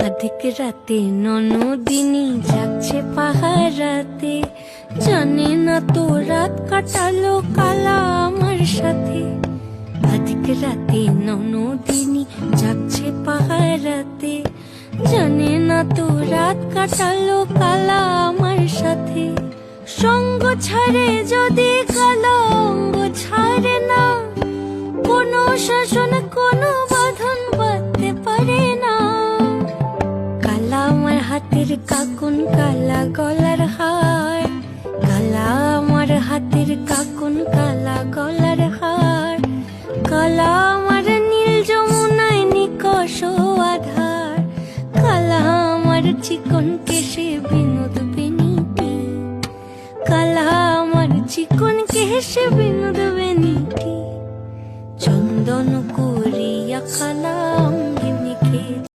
অধিক রাতে ননদিনী যাচ্ছে পাহারাতে, জানে না তো রাত কাটালো কালা আমার সাথে। অধিক রাতে ননদিনী যাচ্ছে পাহারাতে, জানে না তো রাত কাটালো কালা আমার সাথে। সঙ্গ ছাড়ে যদি কালো অঙ্গ ছাড়ে না, কোনো শাসন কোনো বাঁধন বাঁধতে পারে না। কালা আমার হাতের কাকুন কালা গলার হার, কালা আমার হাতের কাকুন কালা গলার হার। কালা আমার নীল যমুনায় নিকষ আধার, কালা আমার চিকন কেশে বিনোদ বেনিটি, কালা আমার চিকন কেশে বিনোদ বেনিটি।